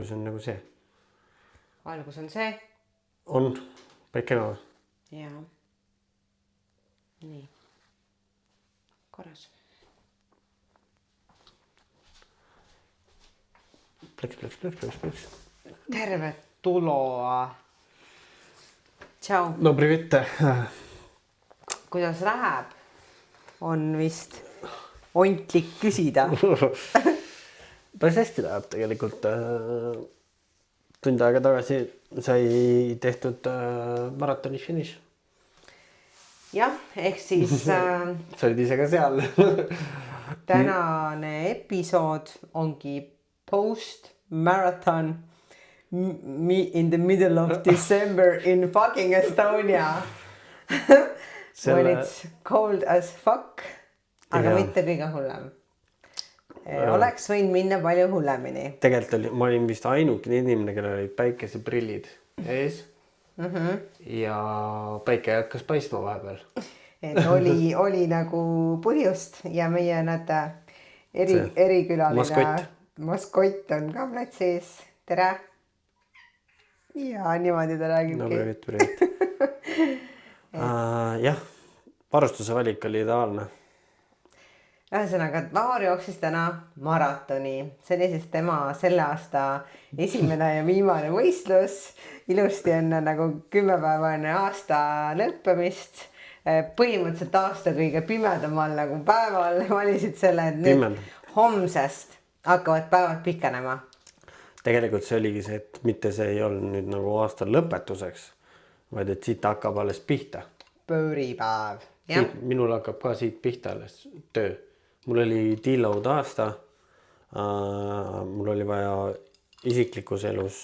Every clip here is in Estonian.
See on nagu see. Algus on see. On päike näo. Jaa. Nii. Korras. Pleks. Tervetuloa. Tšau. No привет. Kuidas läheb? On vist ontlik küsida. Päris hästi läheb tegelikult. Tund aega tagasi sai tehtud maratoni finiš. Jah, ehk siis Sa olid ise ka seal. tänane episood ongi post-marathon in the middle of December in fucking Estonia. When it's cold as fuck, aga mitte kõige hullem. Oleks võinud minna palju hullemini. Tegelikult oli, ma olin vist ainukene inimene, kellel olid päikeseprillid ees. Ja päike hakkas paistma vahepeal. Et oli nagu põhjust ja meie erikülaline maskott on ka platsi ees. Tere! Ja niimoodi ta räägibki. No привет. Jah, varustuse valik oli ideaalne. Ühesõnaga, Laar jooksis täna maratoni. See oli siis tema selle aasta esimene ja viimane võistlus. Ilusti enne nagu 10 päeva enne aasta lõppemist. Põhimõtteliselt aasta kõige pimedamal nagu päeval valisid selle, et nüüd homsest hakkavad päevad pikenema. Tegelikult see oligi see, et mitte see ei olnud nüüd nagu aasta lõpetuseks, vaid et siit hakkab alles pihta. Pööripäev. Minul hakkab ka siit pihta alles töö. Mul oli deload aasta. Mul oli vaja isiklikus elus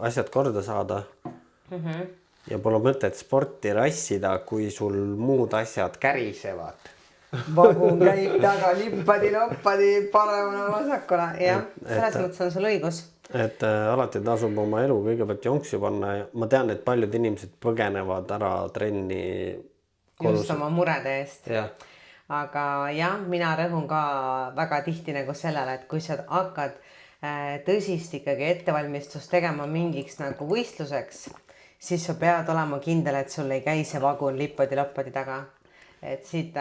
asjad korda saada. Ja pole mõtet sporti rassida, kui sul muud asjad kärisevad. Vagun käib taga lippadi-loppadi paremana vasakuna. Jah, selles mõttes on sul õigus. Et alati tasub oma elu kõigepealt jonksi panna. Ma tean, et paljud inimesed põgenevad ära trenni just oma murede eest. Ja. Aga jah, mina rõhun ka väga tihti nagu sellele, et kui sa hakkad tõsist ikkagi ettevalmistust tegema mingiks nagu võistluseks, siis sa pead olema kindel, et sul ei käi see vagun lippadi-loppadi taga. Et siit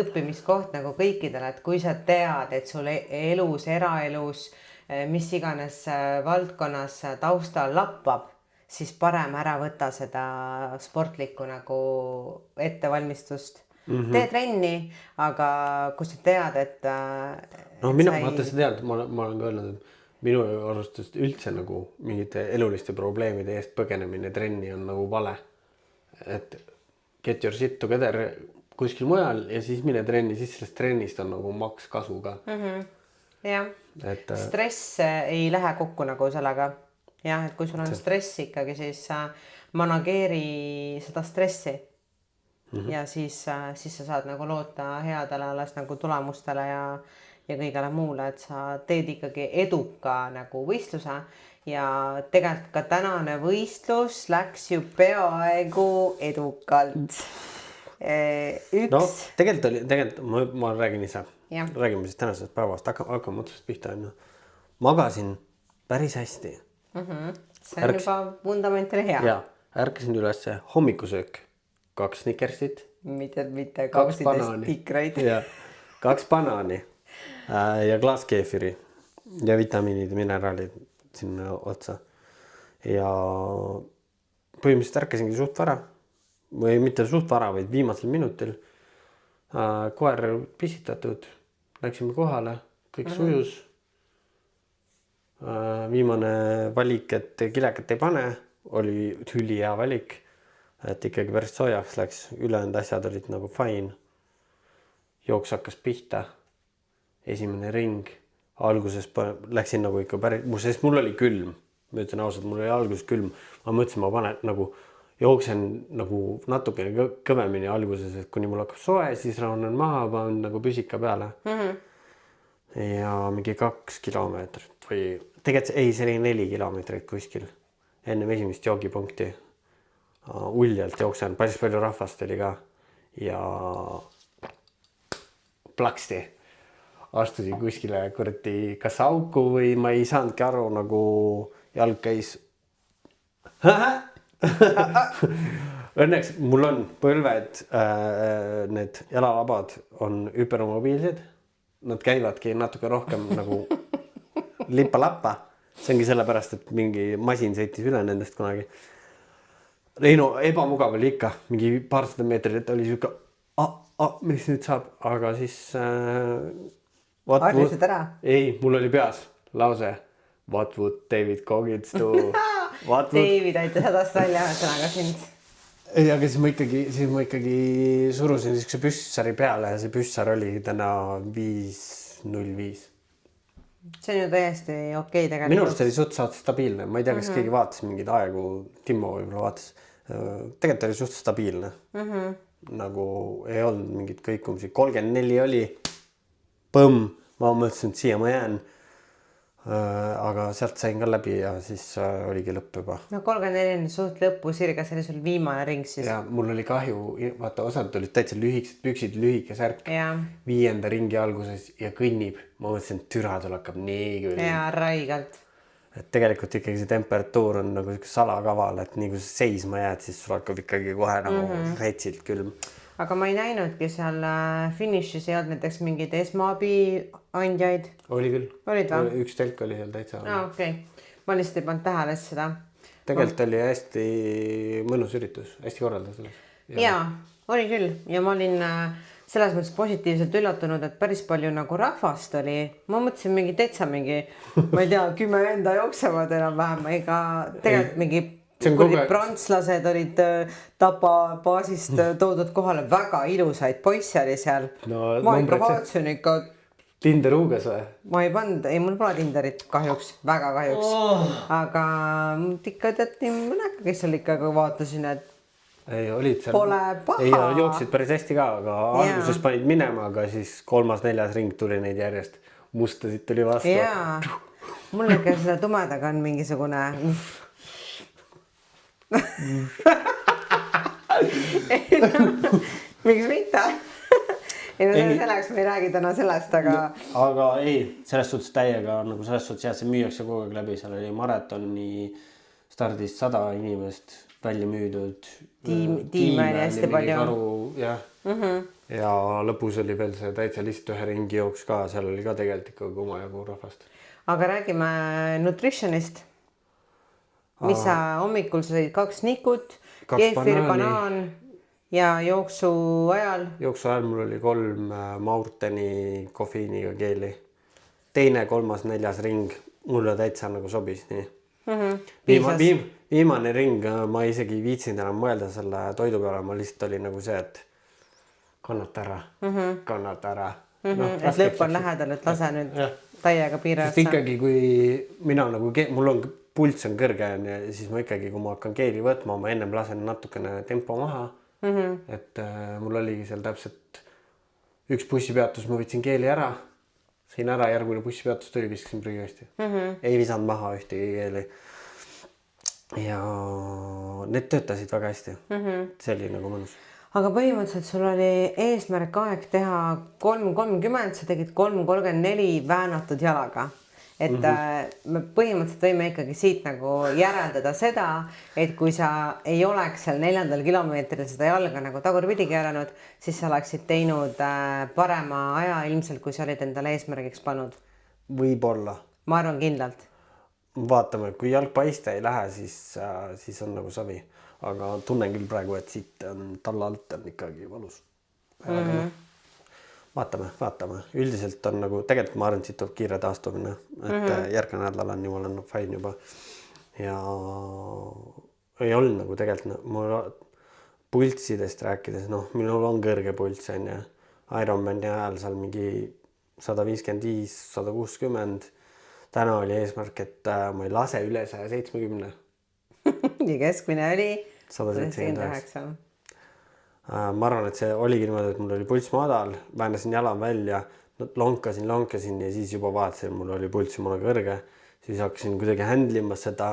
õppimiskoht nagu kõikidele, et kui sa tead, et sul elus, eraelus, mis iganes valdkonnas taustal lappab, siis parem ära võta seda sportlikku nagu ettevalmistust. Tee trenni, aga kui sa tead, et vaata sa tead, ma olen ka öelnud, et minu arvustust üldse nagu mingite eluliste probleemide eest põgenemine trenni on nagu vale. Et get your shit together kuskil mujal ja siis mine trenni, siis sellest trennist on nagu maks kasu ka. Jah, stress ei lähe kokku nagu sellega. Jah, et kui sul on stress ikkagi, siis manageeri seda stressi. Ja siis sa saad nagu loota headele alles nagu tulemustele ja kõigele muule, et sa teed ikkagi eduka nagu võistluse ja tegelikult ka tänane võistlus läks ju peaaegu edukalt. No, tegelikult ma räägin ise. Räägime siis tänasest päevast, hakkame otsast pihta. Magasin päris hästi. See on juba vundament oli hea. Ja, ärkasin üles hommikusöök. 2 Snickersit. Mitte kausidest tikreid. Ja, 2 banaani ja klaas keefiri ja vitamiinid ja mineraalid sinna otsa. Ja põhimõtteliselt ärkasingi suht vara. Või mitte suht vara, vaid viimasel minutil. Koer pisitatud. Läksime kohale. Kõik sujus. Viimane valik, et kilekat ei pane. Oli üli hea valik. Et ikkagi päris soojaks läks. Ülejäänud asjad olid nagu fine. Jooks hakkas pihta. Esimene ring. Alguses läksin nagu ikka päris... Sest mul oli külm. Ma ütlen ausalt, mul oli alguses külm. Ma mõtlesin, ma panen nagu... Jooksen nagu natukene kõvemini alguses, et kuni mul hakkab soe, siis raunen maha, panen nagu püsika peale. Ja mingi 2 kilomeetrit või tegelikult see oli 4 kilomeetrit kuskil. Enne esimest joogipunkti. Uljalt jooksen, päris palju rahvast oli ka. Ja plaksti. astusin kuskile kuradi kas auku või ma ei saanudki aru, nagu jalg käis. Õnneks mul on põlved, need jalalabad on hüpermobiilsed. Nad käivadki natuke rohkem nagu lipa-lappa. See ongi sellepärast, et mingi masin sõitis üle nendest kunagi. Reino ebamugav oli ikka, mingi paarsada meetrit oli siuke, mis nüüd saab, aga siis Arvisid ära? Ei, mul oli peas lause What would David Goggins do? David aitas hädast välja sõnaga sind. Ei, aga siis ma ikkagi surusin siukse püssari peale ja see püssar oli täna 5.05. See on ju täiesti okei tegelikult. Minu arust oli suht stabiilne, ma ei tea, kas keegi vaatas mingeid aegu, Timmo võib-olla vaatas. Tegelikult oli suht stabiilne. Nagu ei olnud mingit kõikumisi. 34 oli, põmm, ma mõtlesin, et siia ma jään. Aga sealt sain ka läbi ja siis oligi lõpp juba. No 34 on suht lõppu, sirga, see oli sul viimane ring siis. Ja mul oli kahju, vaata osad olid täitsa lühikesed püksid, lühike särk. Ja. 5. ringi alguses ja kõnnib. Ma mõtlesin, et türa tul hakkab nii küll. Ja raigalt. Et tegelikult ikkagi see temperatuur on nagu salakaval, et nii kui sa seisma jääd, siis sul hakkab ikkagi kohe nagu retsilt külm. Aga ma ei näinudki seal finišis ei olnud näiteks mingeid esmaabi andjaid. Oli küll. Olid või? Üks telk oli seal täitsa. Okei. Ma lihtsalt ei pannud tähele seda. Tegelikult oli hästi mõnus üritus, hästi korraldatud. Jaa, oli küll. Ja ma olin selles mõttes positiivselt üllatunud, et päris palju nagu rahvast oli. Ma mõtlesin mingi täitsa mingi, ma ei tea, 10 enda jooksevad enam-vähem, ega tegelikult mingi prantslased olid Tapa baasist toodud kohale, väga ilusaid poisse oli seal. No, ma ikka vaatasin ikka. Tinder huugas või? Ma ei pannud, ei mul pole Tinderit kahjuks, väga kahjuks. Aga ikka tead nii mõneka, kes seal ikka vaatasin, et ei, olid seal. Pole paha. Ei, jooksid päris hästi ka, aga alguses panid minema, aga siis 3.-4. ring tuli neid järjest. Mustasid tuli vastu. Jaa, mul ikka seda tumedaga on mingisugune miks mitte? Ei, no selleks me ei räägi täna sellest, aga... Aga ei, selles suhtes täiega nagu selles suhtes jah, see müüakse kogu aeg läbi. Seal oli maratoni stardist 100 inimest välja müüdud. Tiime oli hästi palju. Ja lõpus oli veel see täitsa lihtsalt ühe ringi jooks ka. Seal oli ka tegelikult ikka omajagu rahvast. Aga räägime nutritionist. Mis sa hommikul sõid 2 nikut, keefir, banaan ja jooksu ajal? Jooksu ajal mul oli 3 Maurteni kofeiiniga keeli. 2., 3., 4. ring mulle täitsa nagu sobis nii. Viimane ring ma isegi viitsin enam mõelda selle toidu peale. Ma lihtsalt oli nagu see, et kannata ära. Et lõpp on lähedal, et lase nüüd täiega piirata. Sest ikkagi, kui mina nagu, mul on pults on kõrge ja siis ma ikkagi, kui ma hakkan keeli võtma, ma ennem lasen natukene tempo maha. Et mul oligi seal täpselt üks bussipeatus, ma võtsin keeli ära. Siin ära järgmine bussipeatus tuli, viskasin prügiosti. Ei visanud maha ühtegi keeli. Ja need töötasid väga hästi. See oli nagu mõnus. Aga põhimõtteliselt sul oli eesmärk aeg teha 3.30, sa tegid 3.34 väänatud jalaga. Et me põhimõtteliselt võime ikkagi siit nagu järeldada seda, et kui sa ei oleks seal 4. kilomeetril seda jalga nagu tagurpidi keeranud, siis sa oleksid teinud parema aja ilmselt, kui sa olid endale eesmärgiks pannud. Võib-olla. Ma arvan kindlalt. Vaatame, kui jalg paiste ei lähe, siis on nagu savi. Aga tunnen küll praegu, et siit on talla alt on ikkagi valus. Vaatame. Üldiselt on nagu, tegelikult ma arvan, et siit tuleb kiire taastumine, et järgmine nädal on jumala fine juba. Ja ei olnud nagu tegelikult, mul pulssidest rääkides, minul on kõrge pulss, on ja Ironmani ajal seal mingi 155, 160. Täna oli eesmärk, et ma ei lase üle 170. Ja keskmine oli 179. Ma arvan, et see oligi niimoodi, et mul oli pulss madal, väänasin jala välja, lonkasin ja siis juba vaatasin, mul oli pulss jumala kõrge. Siis hakkasin kuidagi handlima seda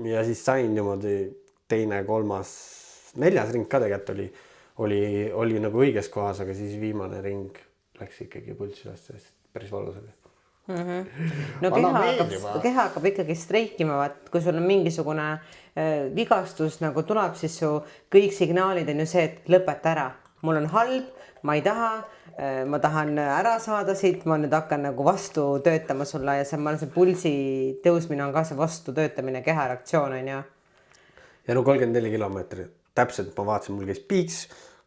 ja siis sain niimoodi 2., 3., 4. ring ka tegelikult oli nagu õiges kohas, aga siis viimane ring läks ikkagi pulss üles, sest päris valus oli. No keha hakkab ikkagi streikima, vaat kui sul on mingisugune vigastus nagu tuleb, siis su kõik signaalid on ju see, et lõpeta ära. Mul on halb, ma ei taha, ma tahan ära saada siit, ma nüüd hakkan nagu vastu töötama sulle ja see pulsi tõusmine on ka see vastu töötamine, keha reaktsioon on ju. Ja no 34 kilomeetrit, täpselt ma vaatasin, mul käis piiks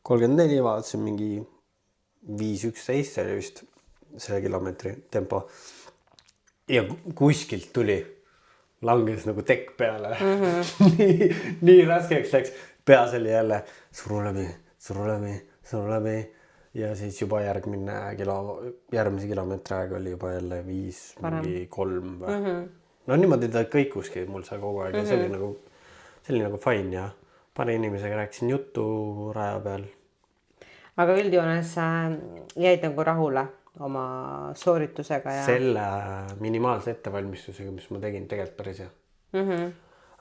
34, vaatasin mingi 5.11 oli vist selle kilomeetri tempo. Ja kuskilt tuli, langes nagu tekk peale. nii raskeks läks, peas oli jälle suru läbi ja siis juba järgmise kilomeetri aeg oli juba jälle 5.3 või. No niimoodi ta kõikuski mul seal kogu aeg ja see oli nagu fine ja paari inimesega rääkisin juttu raja peal. Aga üldjoones jäid nagu rahule oma sooritusega ja selle minimaalse ettevalmistusega, mis ma tegin tegelikult päris hea.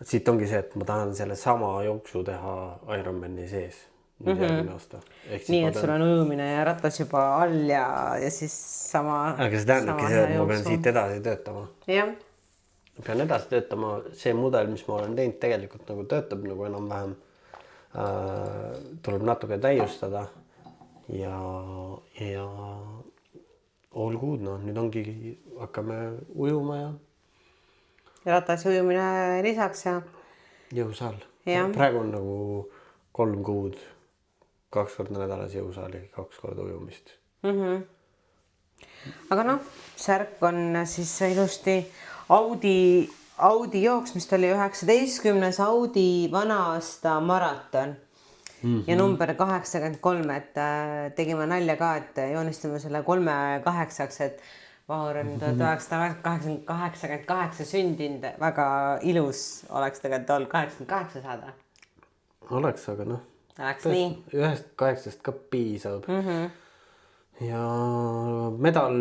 Siit ongi see, et ma tahan selle sama jooksu teha Ironmani sees järgmine aasta. Nii, et sul on ujumine ja ratas juba all ja siis sama. Aga see tähendabki see, et ma pean siit edasi töötama. Jah. Ma pean edasi töötama. See mudel, mis ma olen teinud, tegelikult nagu töötab nagu enam-vähem. Tuleb natuke täiustada ja all good, no nüüd ongi, hakkame ujuma ja ratas ujumine lisaks ja jõusaal. Ja. Praegu on nagu 3 kuud 2 korda nädalas jõusaali, 2 korda ujumist. Aga noh, särk on siis ilusti Audi jooks, mis oli 19. Audi vana-aasta maraton ja number 83, et tegime nalja ka, et joonistame selle 3-8-ks, et Vahur on 1988 sündinud, väga ilus oleks tegelikult olnud 88 saada. Oleks, aga noh. Oleks nii. 1-8 ka piisab. Ja medal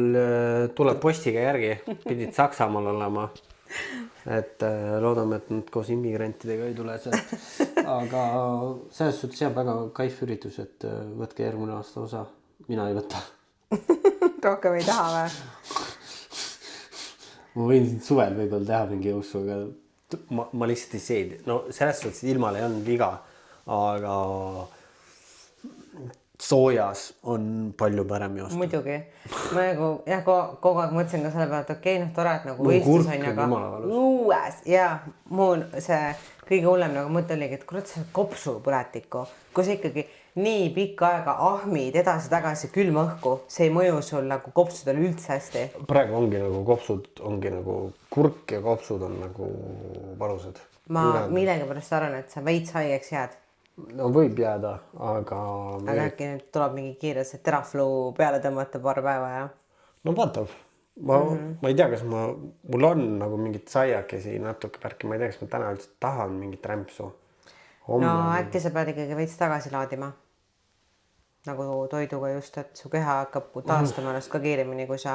tuleb postiga järgi, pidid Saksamaal olema. Et loodame, et nad koos immigrantidega ei tule sealt. Aga selles suhtes jääb väga kaif üritus, et võtke järgmine aasta osa. Mina ei võta. Rohkem ei taha või? Ma võin siin suvel võib-olla teha mingi jooksu, aga ma lihtsalt ei seedi. No selles suhtes ilmal ei olnud viga, aga soojas on palju parem joosta. Muidugi. Ma nagu kogu aeg mõtlesin ka selle peale, et okei, tore, et nagu võistlus on ja ka uues ja mul see kõige hullem nagu mõte oligi, et kurat see kopsupõletikku, kui sa ikkagi nii pikka aega ahmid edasi-tagasi külma õhku, see ei mõju sul nagu kopsudele üldse hästi. Praegu ongi nagu kopsud, ongi nagu kurk ja kopsud on nagu valusad. Ma millegipärast arvan, et sa veits haigeks jääd. No võib jääda, aga äkki nüüd tuleb mingi kiire see teraflu peale tõmmata paar päeva ja no vaatab. Ma ei tea, kas mul on nagu mingit saiakesi natuke värki, ma ei tea, kas ma täna üldse tahan mingit rämpsu. No äkki sa pead ikkagi veits tagasi laadima nagu toiduga just, et su keha hakkab taastama ennast ka kiiremini, kui sa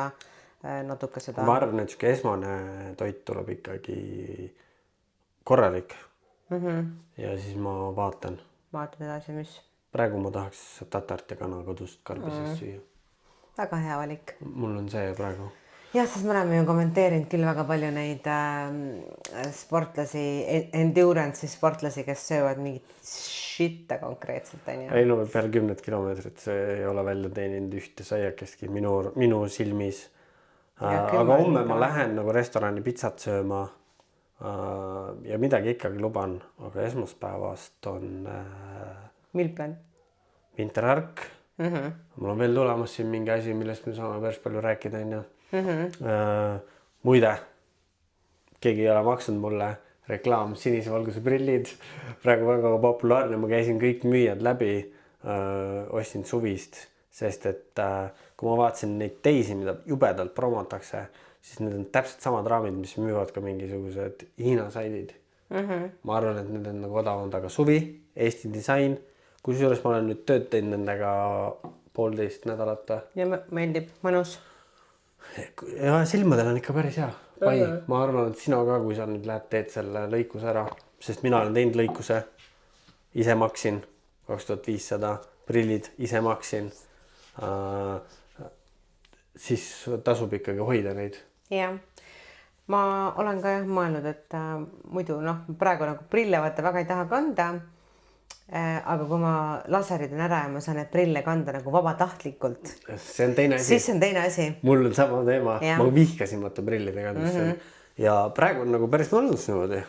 natuke seda. Ma arvan, et siuke esmane toit tuleb ikkagi korralik ja siis ma vaatan edasi, mis praegu ma tahaks tatart ja kana kodust karbisest süüa. Väga hea valik. Mul on see praegu. Jah, sest me oleme ju kommenteerinud küll väga palju neid sportlasi, endurance sportlasi, kes söövad mingit shitte konkreetselt. Ei no peale 10 kilomeetrit see ei ole välja teeninud ühte saiakestki minu silmis. Aga homme ma lähen nagu restorani pizzat sööma ja midagi ikkagi luban, aga esmaspäevast on Milplan. Winterark. Mul on veel tulemas siin mingi asi, millest me saame päris palju rääkida. Muide, keegi ei ole maksnud mulle reklaam sinise valguse prillid. Praegu väga populaarne, ma käisin kõik müüjad läbi, ostsin suvist, sest et kui ma vaatasin neid teisi, mida jubedalt promotakse, siis need on täpselt samad raamid, mis müüvad ka mingisugused Hiina saidid. Ma arvan, et need on nagu odavamad, aga suvi, Eesti disain, kusjuures ma olen nüüd tööd teinud nendega 1,5 nädalat. Ja meeldib, mõnus. Ja silmadel on ikka päris hea. Ma arvan, et sina ka, kui sa nüüd lähed teed selle lõikuse ära, sest mina olen teinud lõikuse, ise maksin 2500, prillid ise maksin. siis tasub ikkagi hoida neid. jah, ma olen ka jah mõelnud, et muidu noh, praegu nagu prille vaata väga ei taha kanda. Aga kui ma laserid on ära ja ma saan need prille kanda nagu vabatahtlikult, see on teine asi. siis see on teine asi. Mul on sama teema, Ja. ma vihkasin vaata prillide kandmist ja praegu on nagu päris mõnus niimoodi.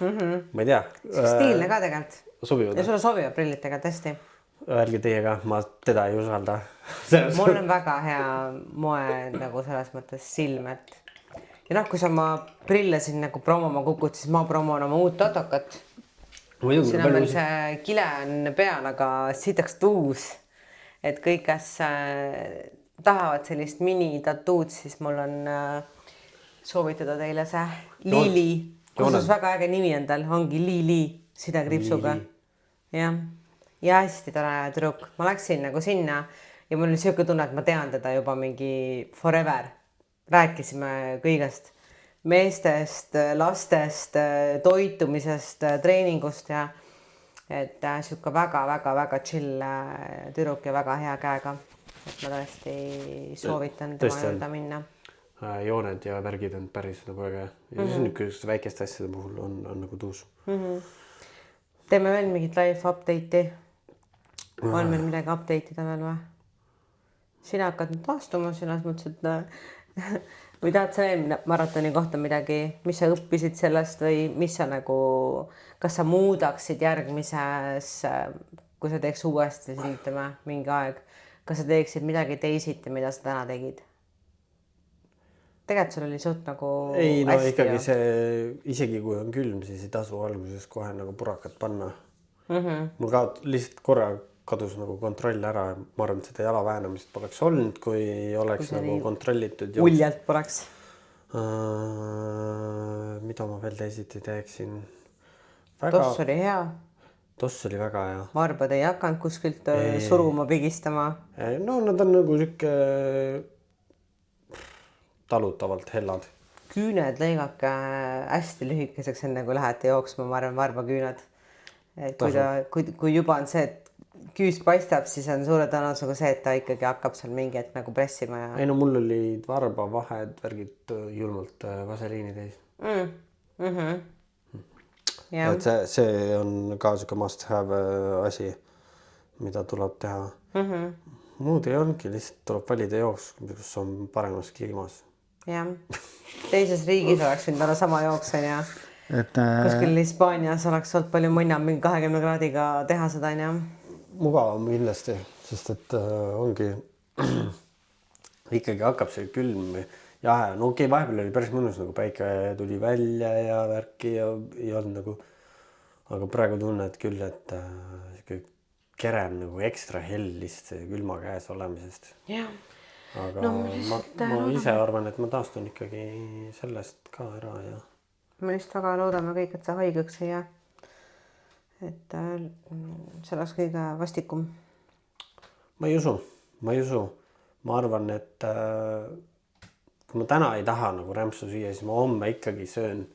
Ma ei tea. Stiilne ka tegelikult. Sobivad. Ja sulle sobivad prillid tegelikult hästi. Öelge teie ka, ma teda ei usalda. Mul on väga hea moe nagu selles mõttes silm, et ja noh, kui sa oma prille siin nagu promoma kukud, siis ma promon oma uut autokat. Siin on veel see kile on peal, aga sitaks tuus, et kõik, kes tahavad sellist mini-tatuud, siis mul on soovitada teile see Lili, kusjuures väga äge nimi on tal, ongi Lili sidekriipsuga. Jah, ja hästi tore tüdruk. Ma läksin nagu sinna ja mul oli siuke tunne, et ma tean teda juba mingi forever. Rääkisime kõigest. Meestest, lastest, toitumisest, treeningust ja et siuke väga chill tüdruk ja väga hea käega. Et ma tõesti soovitan tema juurde minna. Jooned ja värgid on päris nagu äge. Ja siis niisugust väikeste asjade puhul on nagu tuus. Teeme veel mingit live update'i. On meil midagi update'ida veel või? Sina hakkad nüüd taastuma, selles mõttes, et või tahad sa veel maratoni kohta midagi, mis sa õppisid sellest või mis sa nagu, kas sa muudaksid järgmises, kui sa teeks uuesti siin, ütleme, mingi aeg, kas sa teeksid midagi teisiti, mida sa täna tegid? Tegelikult sul oli suht nagu ei, no hästi ikkagi see, isegi kui on külm, siis ei tasu alguses kohe nagu purakat panna. Mul ka lihtsalt korra kadus nagu kontroll ära. Ma arvan, et seda jala väänamist poleks olnud, kui oleks kui nagu kontrollitud. Uljalt poleks. Mida ma veel teisiti teeksin? Toss oli hea. Toss oli väga hea. Varbad ei hakanud kuskilt suruma, pigistama. No nad on nagu siuke talutavalt hellad. Küüned lõigake hästi lühikeseks, enne kui lähete jooksma, ma arvan, varbaküüned. Kui juba on see, et küüs paistab, siis on suure tõenäosusega see, et ta ikkagi hakkab seal mingi hetk nagu pressima. Ja... ei no mul olid varbavahed, värgid julmalt vaseliini täis. Et see on ka siuke must have asi, mida tuleb teha. Muud ei ongi, lihtsalt tuleb valida jooks, kus on paremas kliimas. Jah, teises riigis oleks võinud olla sama jooks, on ja kuskil Hispaanias oleks olnud palju mõnna mingi 20 kraadiga teha seda, on ja. Mugavam kindlasti, sest et ongi ikkagi hakkab see külm jahe. No okei, vahepeal oli päris mõnus, nagu päike tuli välja ja värki ja ei olnud nagu, aga praegu tunned küll, et kere on nagu ekstra hell lihtsalt külma käes olemisest. Jah. Aga no, ma ise arvan, et ma taastun ikkagi sellest ka ära ja. Me lihtsalt väga loodame kõik, et sa haigeks ei jää. Et see oleks kõige vastikum. Ma ei usu. Ma arvan, et kui ma täna ei taha nagu rämpsu süüa, siis ma homme ikkagi söön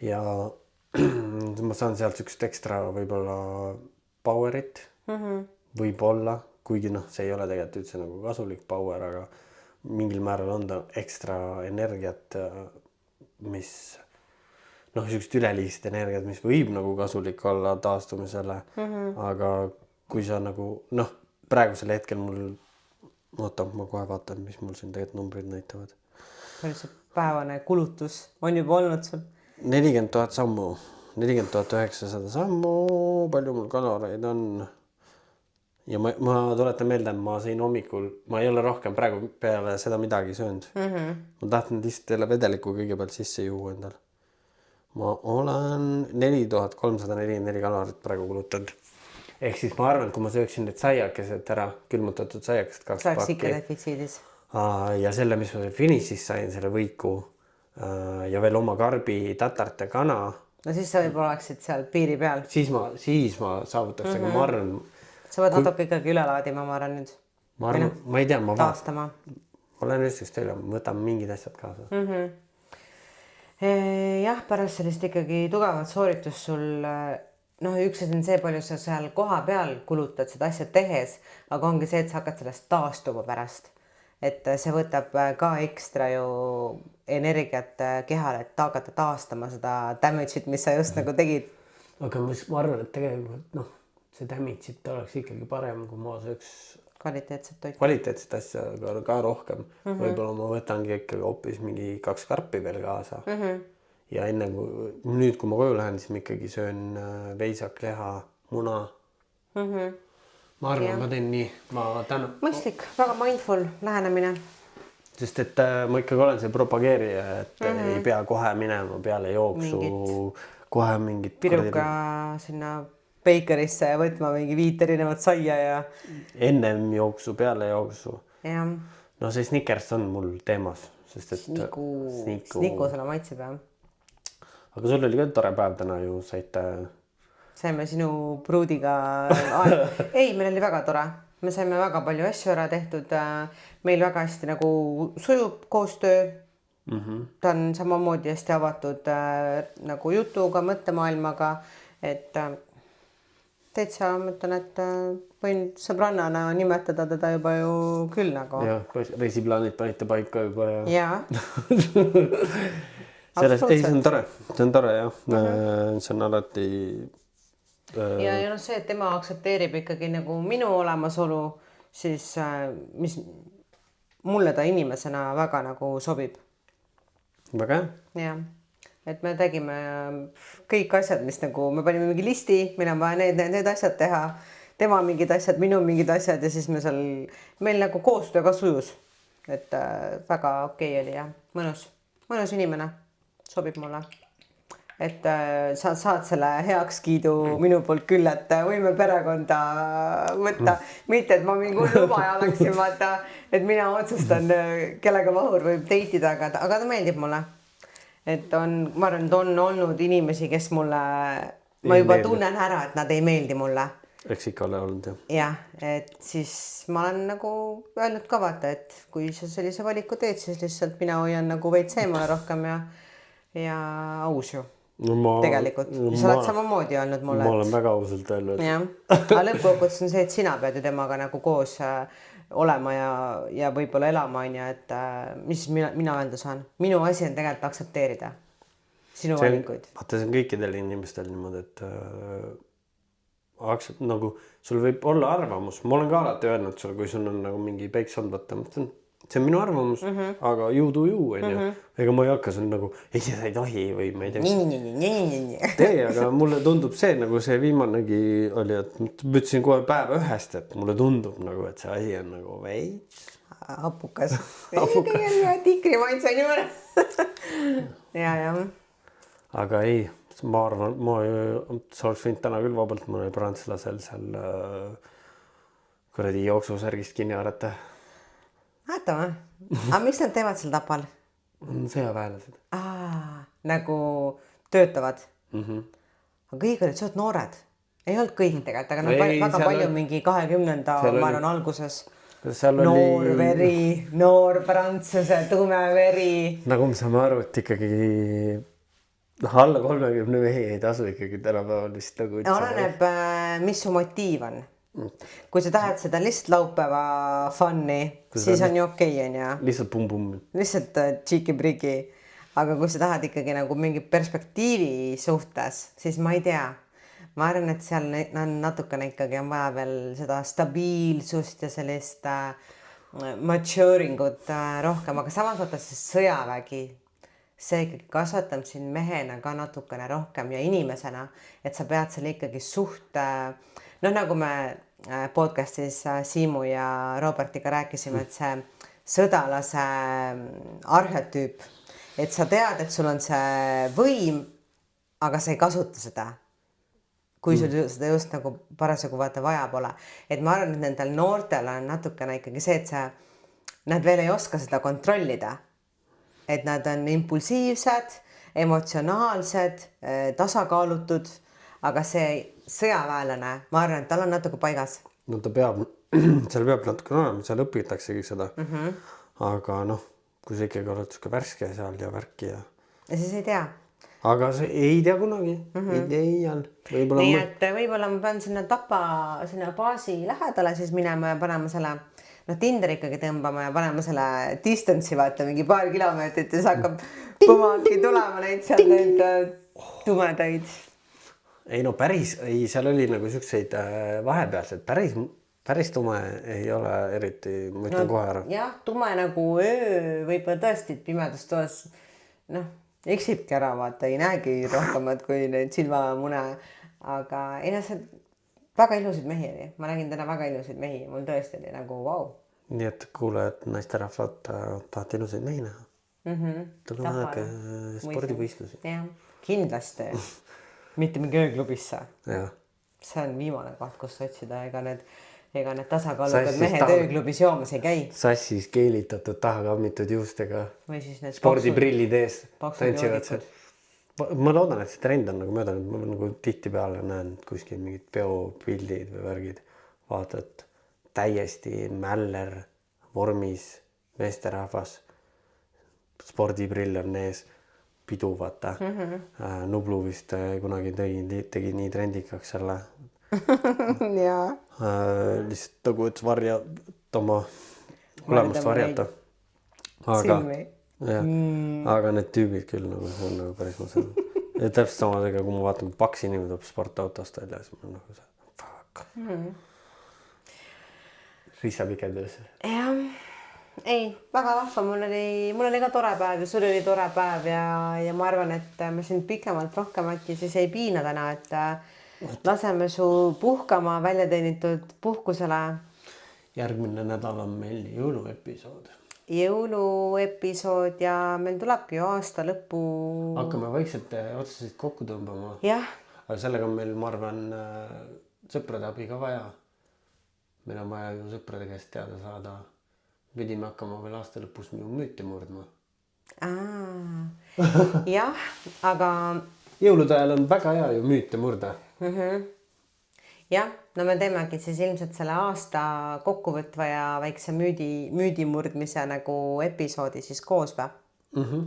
ja ma saan sealt üks ekstra võib-olla powerit, võib-olla, kuigi noh, see ei ole tegelikult üldse nagu kasulik power, aga mingil määral on ta ekstra energiat, mis noh, niisugust üleliigset energiat, mis võib nagu kasulik olla taastumisele, aga kui sa nagu, noh, praegusel hetkel mul, oota, ma kohe vaatan, mis mul siin tegelikult numbrid näitavad. Palju see päevane kulutus on juba olnud sul? 40 000 sammu, 40 900 sammu, palju mul kaloreid on. Ja ma tuletan meelde, et ma sõin hommikul, ma ei ole rohkem praegu peale seda midagi söönud. Ma tahtnud lihtsalt jälle vedeliku kõigepealt sisse juua endale. Ma olen 4344 kalorit praegu kulutanud. Ehk siis ma arvan, et kui ma sööksin need saiakesed ära, külmutatud saiakesed 2 pakki. Saaks ikka defitsiidis. Ja selle, mis ma finišis sain, selle võiku ja veel oma karbi, tatart ja kana. No siis sa võib-olla oleksid seal piiri peal. Siis ma saavutaks, aga ma arvan... Sa võid natuke ikkagi üle laadima, ma arvan nüüd. Ma ei tea, taastama. Ma olen ühtsest üle, ma võtan mingid asjad kaasa. Jah, pärast sellist ikkagi tugevat sooritust sul, noh, üks on see, palju sa seal koha peal kulutad seda asja tehes, aga ongi see, et sa hakkad sellest taastuma pärast. et see võtab ka ekstra ju energiat kehale, et hakata taastama seda damage'it, mis sa just nagu tegid. aga ma arvan, et tegelikult see damage'it oleks ikkagi parem, kui ma sööks kvaliteetset asja ka rohkem. Võib-olla ma võtangi ikkagi hoopis mingi 2 karpi veel kaasa. Ja enne kui ma koju lähen, siis ma ikkagi söön veisakleha, muna. Ma arvan, ma teen nii. Mõistlik, väga mindful lähenemine. Sest et ma ikkagi olen see propageerija, et ei pea kohe minema peale jooksu, kohe mingit piruka sinna bakerisse ja võtma mingi 5 erinevat saia ja ennem jooksu, peale jooksu. jah. No see Snickers on mul teemas, sest et Sniku sulle maitseb jah. Aga sul oli ka tore päev täna ju, saime sinu pruudiga ei, meil oli väga tore. Me saime väga palju asju ära tehtud. Meil väga hästi nagu sujub koostöö. Ta on samamoodi hästi avatud nagu jutuga, mõttemaailmaga, et täitsa mõtlen, et võin sõbrannana nimetada teda juba ju küll nagu. Jah, reisiplaanid panite paika juba ja. Jaa. Ei, see on tore jah. See on alati. Ja see, et tema aktsepteerib ikkagi nagu minu olemasolu, siis mis mulle ta inimesena väga nagu sobib. Väga? Jah. Et me tegime kõik asjad, mis nagu me panime mingi listi, meil on vaja need asjad teha, tema mingid asjad, minu mingid asjad ja siis meil nagu koostöö ka sujus. Et väga okei oli ja mõnus inimene, sobib mulle. Et sa saad selle heakskiidu minu poolt küll, et võime perekonda võtta, mitte et ma mingi lubaja oleksin, vaata, et mina otsustan, kellega Vahur võib teitida, aga ta meeldib mulle. Et ma arvan, et on olnud inimesi, kes mulle, ma juba tunnen ära, et nad ei meeldi mulle. Eks ikka ole olnud jah. Jah, et siis ma olen nagu öelnud ka vaata, et kui sa sellise valiku teed, siis lihtsalt mina hoian nagu veits eemale rohkem ja aus ju. Tegelikult. Sa oled samamoodi öelnud mulle. Ma olen väga ausalt öelnud. Jah, aga lõppkokkuvõttes on see, et sina pead ju temaga nagu koos olema ja võib-olla elama, et mis mina öelda saan. Minu asi on tegelikult aktsepteerida sinu valikuid. Vaata, see on kõikidel inimestel niimoodi, et nagu sul võib olla arvamus. Ma olen ka alati öelnud sulle, kui sul on nagu mingi päiks olnud, vaata, see on minu arvamus, aga you do you, ega ma ei hakka sul nagu, ei, sa ei tohi või ma ei tea. Aga mulle tundub see, nagu see viimanegi oli, et ütlesin kohe päeva ühest, et mulle tundub nagu, et see asi on nagu veits. Hapukas. Tikri maitse niimoodi. Ja. Aga ei, ma arvan, sa oleks võinud täna küll vabalt mõne prantslasel seal kuradi jooksusärgist kinni haarata. Vaatame. Aga miks nad teevad seal Tapal? Sõjaväelased. Nagu töötavad. Aga kõik olid suht noored. Ei olnud kõik tegelikult, aga väga palju mingi 20. ma olen alguses. Noor veri, noor prantsuse, tume veri. Nagu me saame aru, et ikkagi alla 30 mehi ei tasu ikkagi tänapäeval vist nagu üldse. Oleneb, mis su motiiv on. Kui sa tahad seda lihtsalt laupäeva fun'i, siis on ju okei, on ju. Lihtsalt pum-pum. Lihtsalt tšiki-brigi. Aga kui sa tahad ikkagi nagu mingi perspektiivi suhtes, siis ma ei tea. Ma arvan, et seal on natukene ikkagi on vaja veel seda stabiilsust ja sellist maturingut rohkem. Aga samas võtta see sõjavägi, see ikkagi kasvatab siin mehena ka natukene rohkem ja inimesena, et sa pead selle ikkagi suht, nagu me podcastis Siimu ja Robertiga rääkisime, et see sõdalase arhetüüp, et sa tead, et sul on see võim, aga sa ei kasuta seda, kui sul seda just nagu parasjagu vaata vaja pole. Et ma arvan, et nendel noortel on natukene ikkagi see, et nad veel ei oska seda kontrollida. Et nad on impulsiivsed, emotsionaalsed, tasakaalutud, aga see sõjaväelane, ma arvan, et tal on natuke paigas. No ta peab, seal peab natuke olema, seal õpitaksegi seda. Aga kui sa ikkagi oled suke värske seal ja värki ja siis ei tea. Aga see ei tea kunagi. Nii et võib-olla ma pean sinna Tapa, sinna baasi lähedale siis minema ja panema selle noh, Tinder ikkagi tõmbama ja panema selle distance'i vaata mingi paar kilomeetrit ja siis hakkab põmaki tulema neid seal neid tumedaid. Ei no päris, ei, seal oli nagu siukseid vahepealsed, päris tume ei ole eriti, ma ütlen kohe ära. Jah, tume nagu öö, võib-olla tõesti pimedas toas, noh, eksibki ära, vaata, ei näegi rohkemat kui neid silmamune, aga ei noh, see väga ilusaid mehi oli, ma nägin täna väga ilusaid mehi, mul tõesti oli nagu vau. Nii et kuulajad, naisterahvad tahate ilusaid mehi näha. Tule vaadake spordivõistlusi. jah, kindlasti. Mitte mingi ööklubisse. Jah. See on viimane koht, kus otsida, ega need tasakaalukad mehed ööklubis joomas ei käi. Sassis keelitatud, taha kammitud juustega. Või siis need spordiprillid ees. Tantsivad joodikud. seal. Ma loodan, et see trend on nagu möödanud. Ma nagu tihtipeale näen kuskil mingid peopildid või värgid. Vaatad täiesti mäller vormis meesterahvas. Spordiprill on ees. Pidu, vaata. Nublu vist kunagi tegi nii trendikaks selle. Jaa. Lihtsalt nagu, et oma olemust varjata. Aga, aga need tüübid küll nagu, see on nagu päris mõsel. Ja täpselt samadega, kui ma vaatan, kui paks inimene tuleb sportautost välja, siis ma nagu see, fuck. Riisapikendus. Jah. Ei, väga vahva, mul oli ka tore päev ja sul oli tore päev ja ma arvan, et me siin pikemalt rohkem äkki siis ei piina täna, et laseme su puhkama välja teenitud puhkusele. Järgmine nädal on meil jõuluepisood. Jõuluepisood ja meil tulebki ju aasta lõppu. Hakkame vaikselt otseselt kokku tõmbama. Jah. Aga sellega on meil, ma arvan, sõprade abi ka vaja. Meil on vaja ju sõprade käest teada saada. Pidime hakkama veel aasta lõpus minu müüte murdma. Jah, aga... Jõulude ajal on väga hea ju müüte murda. Jah, no me teemegi siis ilmselt selle aasta kokkuvõtva ja väikse müüdi murdmise nagu episoodi siis koos või?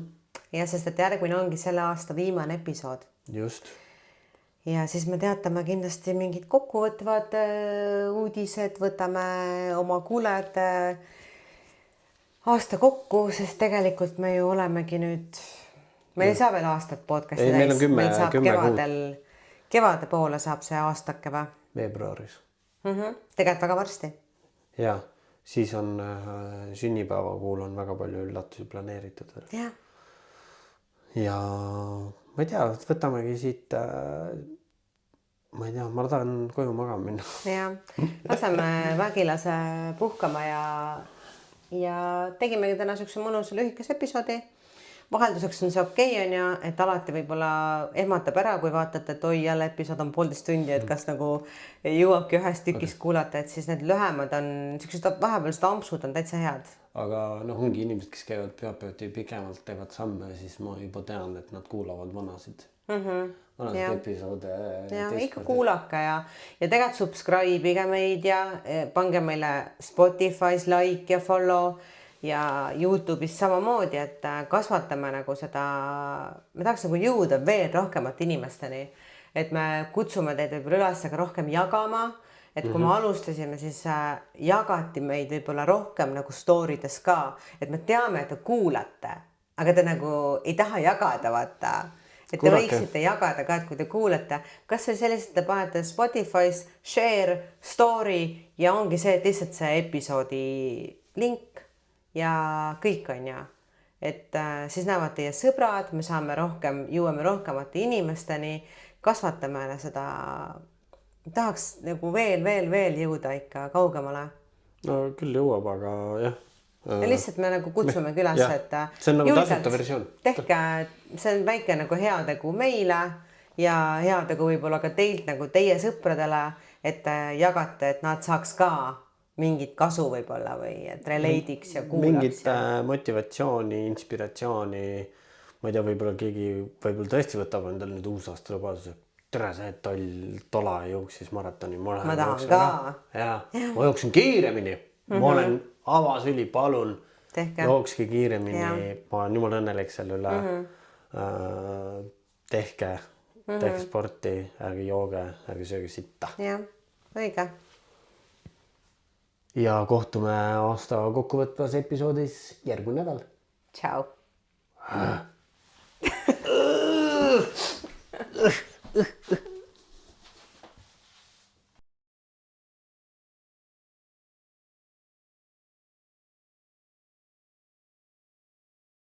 Ja sest, et järgmine ongi selle aasta viimane episood. Just. Ja siis me teatame kindlasti mingid kokkuvõtvad uudised, võtame oma kuulajate aasta kokku, sest tegelikult me ju olemegi nüüd, meil ei saa veel aastat podcasti ei, täis, meil saab 10 kevade poole saab see aastake või? Veebruaris. Tegelikult väga varsti. Ja, siis on sünnipäeva kuul on väga palju üllatusi planeeritud. Ja. Ja ma ei tea, võtamegi siit, ma ei tea, ma tahan koju magama minna. Ja, laseme vägilase puhkama ja tegimegi täna siukse mõnusa lühikese episoodi. Vahelduseks on see okei, on ja, et alati võib-olla ehmatab ära, kui vaatate, et oi, jälle episood on 1,5 tundi, et kas nagu jõuabki ühest tükist kuulata, et siis need lühemad on, siuksed vahepealsed ampsud on täitsa head. Aga noh, ongi inimesed, kes käivad pühapäevati pikemalt, teevad samme, siis ma juba tean, et nad kuulavad vanasid episoode. Ja ikka kuulake ja tegelikult subscribe'ige meid ja pange meile Spotify's like ja follow ja YouTube'is samamoodi, et kasvatame nagu seda, me tahaks nagu jõuda veel rohkemat inimesteni, et me kutsume teid võib-olla üles ka rohkem jagama, et kui me alustasime, siis jagati meid võib-olla rohkem nagu story'des ka, et me teame, et te kuulate, aga te nagu ei taha jagada, vaata. Et te võiksite jagada ka, et kui te kuulete, kas see selliselt te panete Spotify's share, story ja ongi see, et lihtsalt see episoodi link ja kõik on ja. Et siis näevad teie sõbrad, me saame rohkem, jõuame rohkemate inimesteni, kasvatame seda, tahaks nagu veel jõuda ikka kaugemale. No küll jõuab, aga jah. Ja lihtsalt me nagu kutsume külas, et see on nagu tasuta versioon. Tehke, see on väike nagu heategu meile ja heategu võib-olla ka teilt nagu teie sõpradele, et jagate, et nad saaks ka mingit kasu võib-olla või et releidiks ja kuulaks. Mingit motivatsiooni, inspiratsiooni, ma ei tea, võib-olla keegi võib-olla tõesti võtab endal nüüd uusaasta lubaduse. Tere see, et tola jooksis maratoni. Ma tahan ka. Ja, ma jooksin kiiremini. Ma olen avasüli, palun. Jookski kiiremini. Ma olen jumala õnnelik selle üle. Tehke sporti, ärge jooge, ärge sööge sitta. Jah, õige. ja kohtume aasta kokkuvõtvas episoodis järgmine nädal. Tšau.